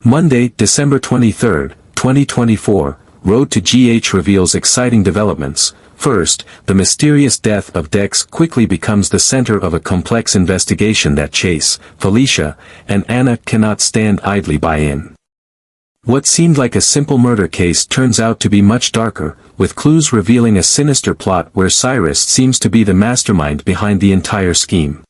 Monday, December 23, 2024, Road to GH reveals exciting developments. First, the mysterious death of Dex quickly becomes the center of a complex investigation that Chase, Felicia, and Anna cannot stand idly by. What seemed like a simple murder case turns out to be much darker, with clues revealing a sinister plot where Cyrus seems to be the mastermind behind the entire scheme.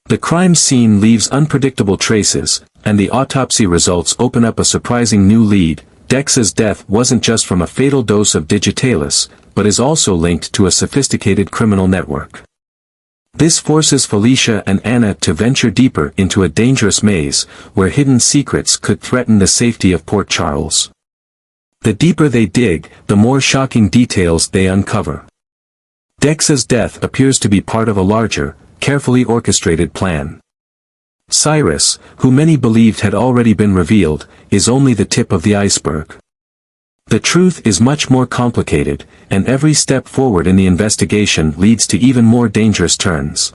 The crime scene leaves unpredictable traces, and the autopsy results open up a surprising new lead. Dex's death wasn't just from a fatal dose of digitalis, but is also linked to a sophisticated criminal network. This forces Felicia and Anna to venture deeper into a dangerous maze, where hidden secrets could threaten the safety of Port Charles. The deeper they dig, the more shocking details they uncover. Dex's death appears to be part of a larger, carefully orchestrated plan. Cyrus, who many believed had already been revealed, is only the tip of the iceberg. The truth is much more complicated, and every step forward in the investigation leads to even more dangerous turns.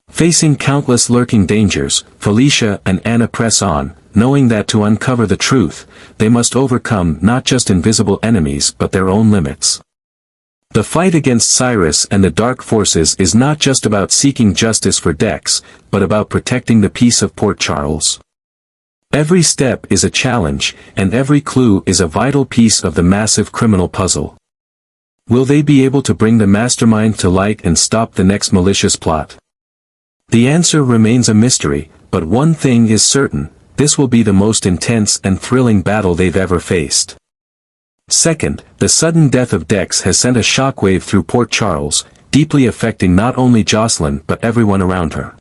Facing countless lurking dangers, Felicia and Anna press on, knowing that to uncover the truth, they must overcome not just invisible enemies but their own limits. The fight against Cyrus and the dark forces is not just about seeking justice for Dex, but about protecting the peace of Port Charles. Every step is a challenge, and every clue is a vital piece of the massive criminal puzzle. Will they be able to bring the mastermind to light and stop the next malicious plot? The answer remains a mystery, but one thing is certain: this will be the most intense and thrilling battle they've ever faced. Second, the sudden death of Dex has sent a shockwave through Port Charles, deeply affecting not only Jocelyn but everyone around her.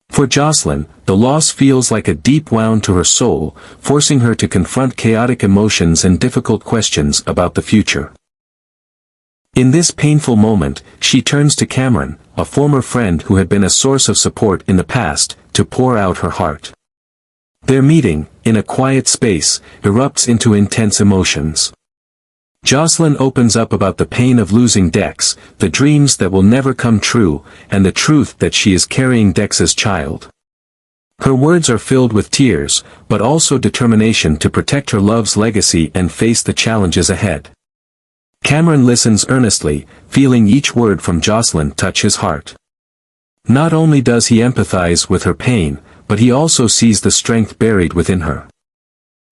For Jocelyn, the loss feels like a deep wound to her soul, forcing her to confront chaotic emotions and difficult questions about the future. In this painful moment, she turns to Cameron, a former friend who had been a source of support in the past, to pour out her heart. Their meeting, in a quiet space, erupts into intense emotions. Jocelyn opens up about the pain of losing Dex, the dreams that will never come true, and the truth that she is carrying Dex's child. Her words are filled with tears, but also determination to protect her love's legacy and face the challenges ahead. Cameron listens earnestly, feeling each word from Jocelyn touch his heart. Not only does he empathize with her pain, but he also sees the strength buried within her.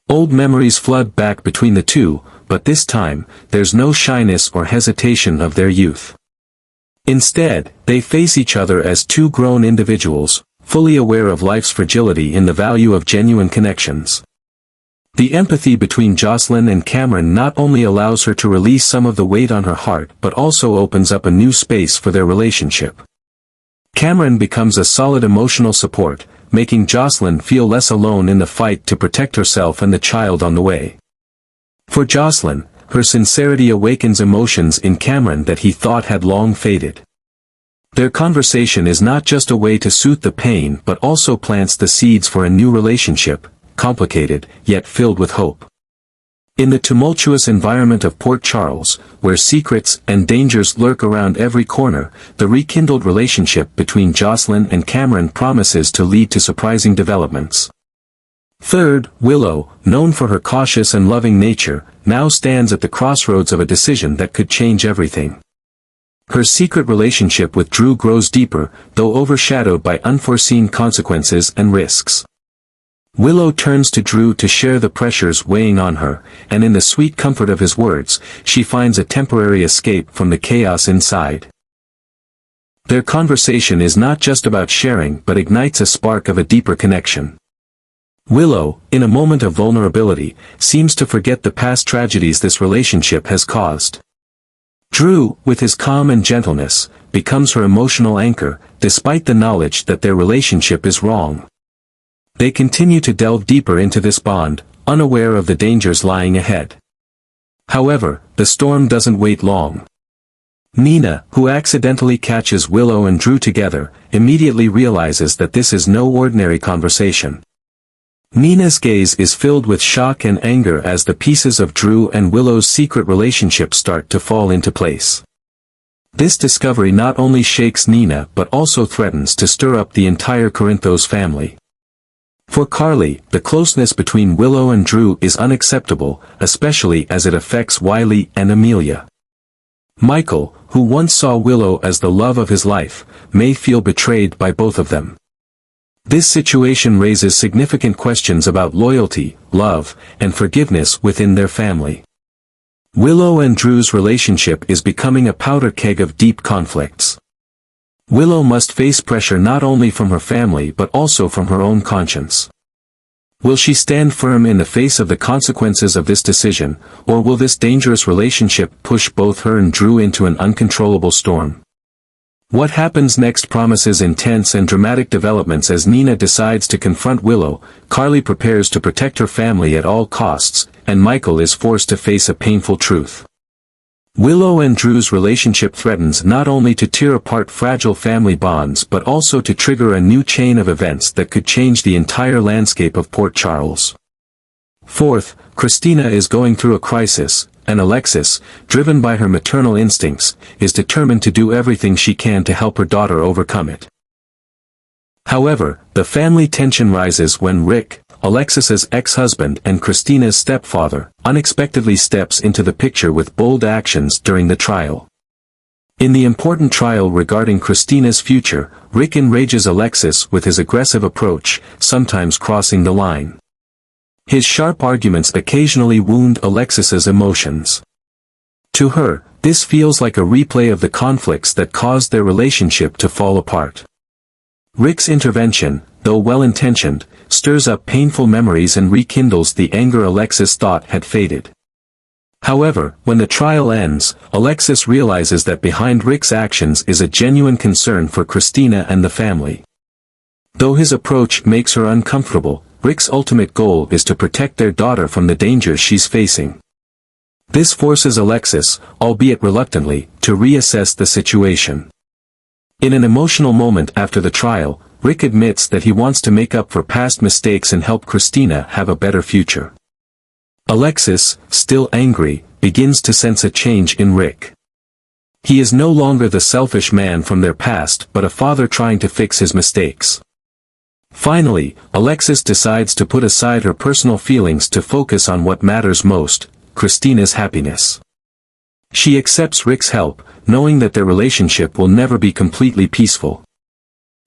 Old memories flood back between the two, but this time, there's no shyness or hesitation of their youth. Instead, they face each other as two grown individuals, fully aware of life's fragility and the value of genuine connections. The empathy between Jocelyn and Cameron not only allows her to release some of the weight on her heart but also opens up a new space for their relationship. Cameron becomes a solid emotional support, making Jocelyn feel less alone in the fight to protect herself and the child on the way. For Jocelyn, her sincerity awakens emotions in Cameron that he thought had long faded. Their conversation is not just a way to soothe the pain but also plants the seeds for a new relationship, complicated, yet filled with hope. In the tumultuous environment of Port Charles, where secrets and dangers lurk around every corner, the rekindled relationship between Jocelyn and Cameron promises to lead to surprising developments. Third, Willow, known for her cautious and loving nature, now stands at the crossroads of a decision that could change everything. Her secret relationship with Drew grows deeper, though overshadowed by unforeseen consequences and risks. Willow turns to Drew to share the pressures weighing on her, and in the sweet comfort of his words, she finds a temporary escape from the chaos inside. Their conversation is not just about sharing but ignites a spark of a deeper connection. Willow, in a moment of vulnerability, seems to forget the past tragedies this relationship has caused. Drew, with his calm and gentleness, becomes her emotional anchor, despite the knowledge that their relationship is wrong. They continue to delve deeper into this bond, unaware of the dangers lying ahead. However, the storm doesn't wait long. Nina, who accidentally catches Willow and Drew together, immediately realizes that this is no ordinary conversation. Nina's gaze is filled with shock and anger as the pieces of Drew and Willow's secret relationship start to fall into place. This discovery not only shakes Nina but also threatens to stir up the entire Corinthos family. For Carly, the closeness between Willow and Drew is unacceptable, especially as it affects Wiley and Amelia. Michael, who once saw Willow as the love of his life, may feel betrayed by both of them. This situation raises significant questions about loyalty, love, and forgiveness within their family. Willow and Drew's relationship is becoming a powder keg of deep conflicts. Willow must face pressure not only from her family but also from her own conscience. Will she stand firm in the face of the consequences of this decision, or will this dangerous relationship push both her and Drew into an uncontrollable storm? What happens next promises intense and dramatic developments as Nina decides to confront Willow, Carly prepares to protect her family at all costs, and Michael is forced to face a painful truth. Willow and Drew's relationship threatens not only to tear apart fragile family bonds but also to trigger a new chain of events that could change the entire landscape of Port Charles. Fourth, Christina is going through a crisis, and Alexis, driven by her maternal instincts, is determined to do everything she can to help her daughter overcome it. However, the family tension rises when Rick, Alexis's ex-husband and Christina's stepfather, unexpectedly steps into the picture with bold actions during the trial. In the important trial regarding Christina's future, Rick enrages Alexis with his aggressive approach, sometimes crossing the line. His sharp arguments occasionally wound Alexis's emotions. To her, this feels like a replay of the conflicts that caused their relationship to fall apart. Rick's intervention, though well-intentioned, stirs up painful memories and rekindles the anger Alexis thought had faded. However, when the trial ends, Alexis realizes that behind Rick's actions is a genuine concern for Christina and the family. Though his approach makes her uncomfortable, Rick's ultimate goal is to protect their daughter from the dangers she's facing. This forces Alexis, albeit reluctantly, to reassess the situation. In an emotional moment after the trial, Rick admits that he wants to make up for past mistakes and help Christina have a better future. Alexis, still angry, begins to sense a change in Rick. He is no longer the selfish man from their past but a father trying to fix his mistakes. Finally, Alexis decides to put aside her personal feelings to focus on what matters most, Christina's happiness. She accepts Rick's help, knowing that their relationship will never be completely peaceful.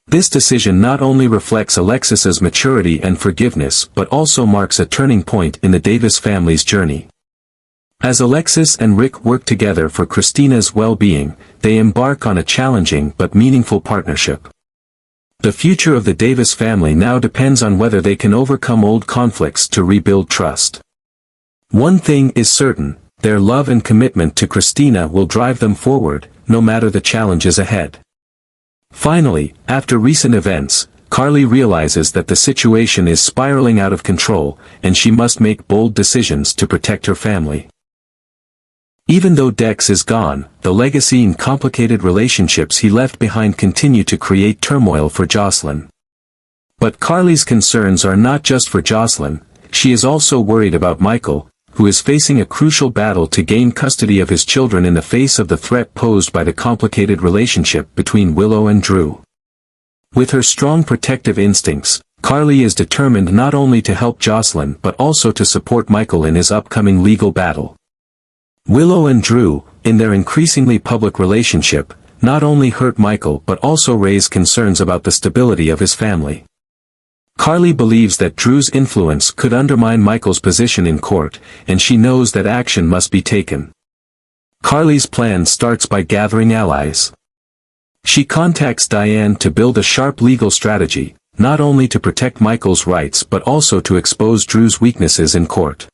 This decision not only reflects Alexis's maturity and forgiveness but also marks a turning point in the Davis family's journey. As Alexis and Rick work together for Christina's well-being, they embark on a challenging but meaningful partnership. The future of the Davis family now depends on whether they can overcome old conflicts to rebuild trust. One thing is certain, their love and commitment to Christina will drive them forward, no matter the challenges ahead. Finally, after recent events, Carly realizes that the situation is spiraling out of control, and she must make bold decisions to protect her family. Even though Dex is gone, the legacy and complicated relationships he left behind continue to create turmoil for Jocelyn. But Carly's concerns are not just for Jocelyn, she is also worried about Michael, who is facing a crucial battle to gain custody of his children in the face of the threat posed by the complicated relationship between Willow and Drew. With her strong protective instincts, Carly is determined not only to help Jocelyn but also to support Michael in his upcoming legal battle. Willow and Drew, in their increasingly public relationship, not only hurt Michael but also raise concerns about the stability of his family. Carly believes that Drew's influence could undermine Michael's position in court, and she knows that action must be taken. Carly's plan starts by gathering allies. She contacts Diane to build a sharp legal strategy, not only to protect Michael's rights but also to expose Drew's weaknesses in court.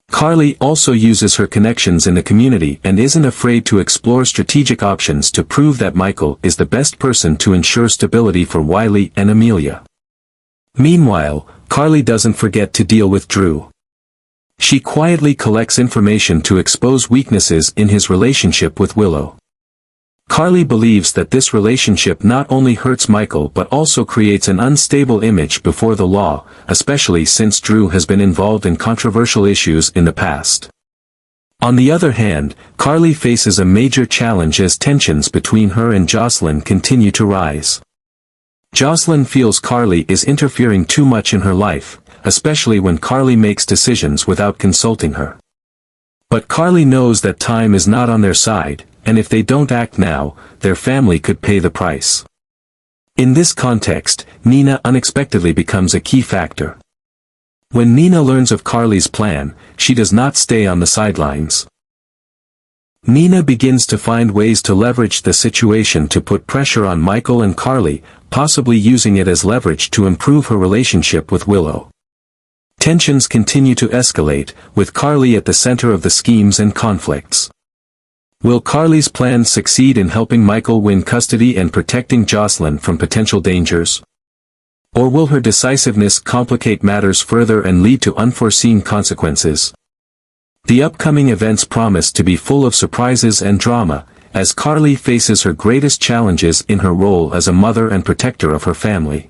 Carly also uses her connections in the community and isn't afraid to explore strategic options to prove that Michael is the best person to ensure stability for Wiley and Amelia. Meanwhile, Carly doesn't forget to deal with Drew. She quietly collects information to expose weaknesses in his relationship with Willow. Carly believes that this relationship not only hurts Michael but also creates an unstable image before the law, especially since Drew has been involved in controversial issues in the past. On the other hand, Carly faces a major challenge as tensions between her and Jocelyn continue to rise. Jocelyn feels Carly is interfering too much in her life, especially when Carly makes decisions without consulting her. But Carly knows that time is not on their side, and if they don't act now, their family could pay the price. In this context, Nina unexpectedly becomes a key factor. When Nina learns of Carly's plan, she does not stay on the sidelines. Nina begins to find ways to leverage the situation to put pressure on Michael and Carly, possibly using it as leverage to improve her relationship with Willow. Tensions continue to escalate, with Carly at the center of the schemes and conflicts. Will Carly's plans succeed in helping Michael win custody and protecting Jocelyn from potential dangers? Or will her decisiveness complicate matters further and lead to unforeseen consequences? The upcoming events promise to be full of surprises and drama, as Carly faces her greatest challenges in her role as a mother and protector of her family.